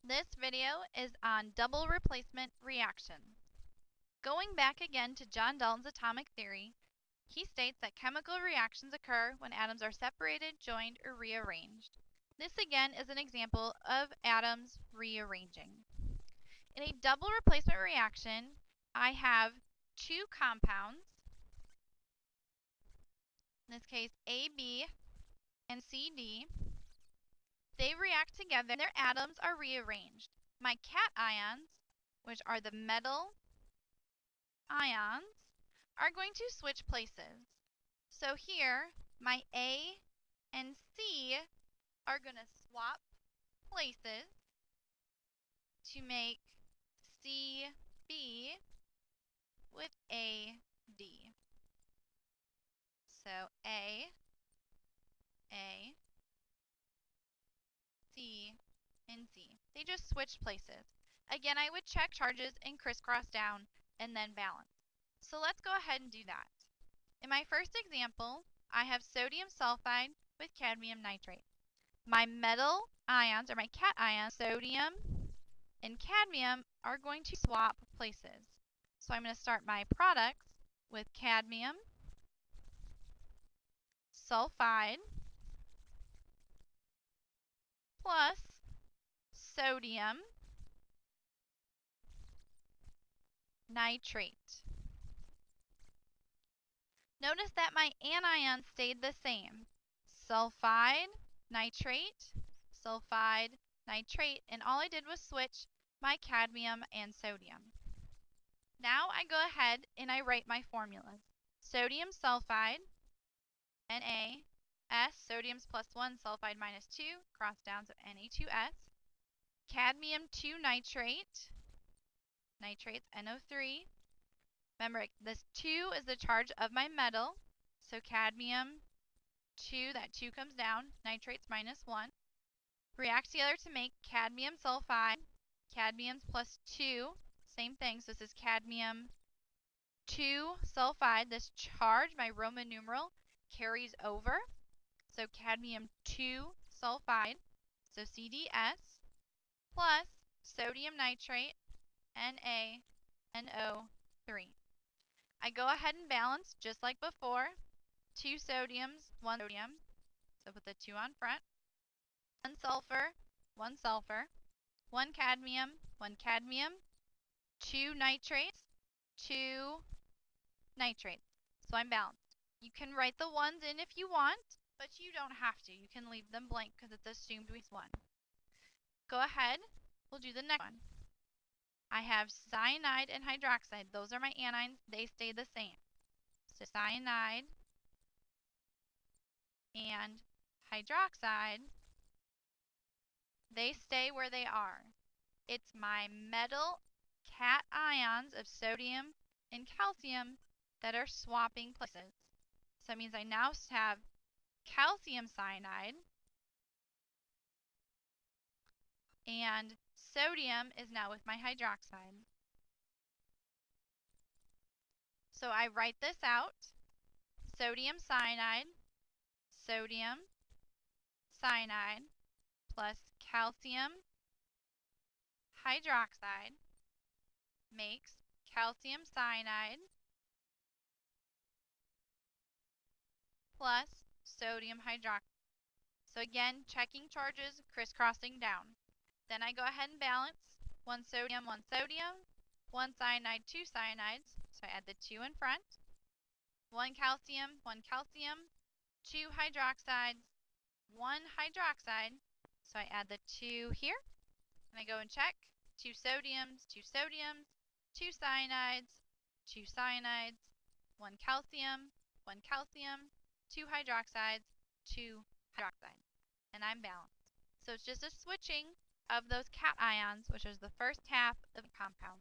This video is on double replacement reactions. Going back again to John Dalton's atomic theory, he states that chemical reactions occur when atoms are separated, joined, or rearranged. This again is an example of atoms rearranging. In a double replacement reaction, I have two compounds, in this case AB and CD. They react together and their atoms are rearranged. My cations, which are the metal ions, are going to switch places. So here, my A and C are going to swap places to make CB with AD. So A, C, and C. They just switched places. Again, I would check charges and crisscross down and then balance. So let's go ahead and do that. In my first example, I have sodium sulfide with cadmium nitrate. My metal ions, or my cations, sodium and cadmium, are going to swap places. So I'm going to start my products with cadmium sulfide plus sodium nitrate. Notice that my anions stayed the same. Sulfide, nitrate, and all I did was switch my cadmium and sodium. Now I go ahead and I write my formulas. Sodium sulfide, NaS, sodium's plus 1, sulfide minus 2, cross down, so Na2S. Cadmium 2 nitrate, nitrates NO3. Remember, this 2 is the charge of my metal, so cadmium 2, that 2 comes down, nitrates minus 1. React together to make cadmium sulfide, cadmium's plus 2, same thing, so this is cadmium 2 sulfide. This charge, my Roman numeral, carries over, so cadmium 2 sulfide, so CdS, plus sodium nitrate, NaNO3. I go ahead and balance just like before. 2 sodiums, 1 sodium, so put the 2 on front. 1 sulfur, 1 sulfur. 1 cadmium, 1 cadmium. 2 nitrates, 2 nitrates. So I'm balanced. You can write the ones in if you want, but you don't have to. You can leave them blank because it's assumed we one. Go ahead. We'll do the next one. I have cyanide and hydroxide. Those are my anions. They stay the same. So cyanide and hydroxide, they stay where they are. It's my metal cations of sodium and calcium that are swapping places. So that means I now have calcium cyanide and sodium is now with my hydroxide. So I write this out. Sodium cyanide plus calcium hydroxide makes calcium cyanide plus sodium hydroxide. So again, checking charges, crisscrossing down. Then I go ahead and balance. 1 sodium, 1 sodium, 1 cyanide, 2 cyanides, so I add the 2 in front. 1 calcium, 1 calcium, 2 hydroxides, 1 hydroxide, so I add the 2 here. And I go and check. 2 sodiums, 2 sodiums, 2 cyanides, 2 cyanides, 1 calcium, 1 calcium, 2 hydroxides, 2 hydroxides. And I'm balanced. So it's just a switching of those cations, which is the first half of the compound.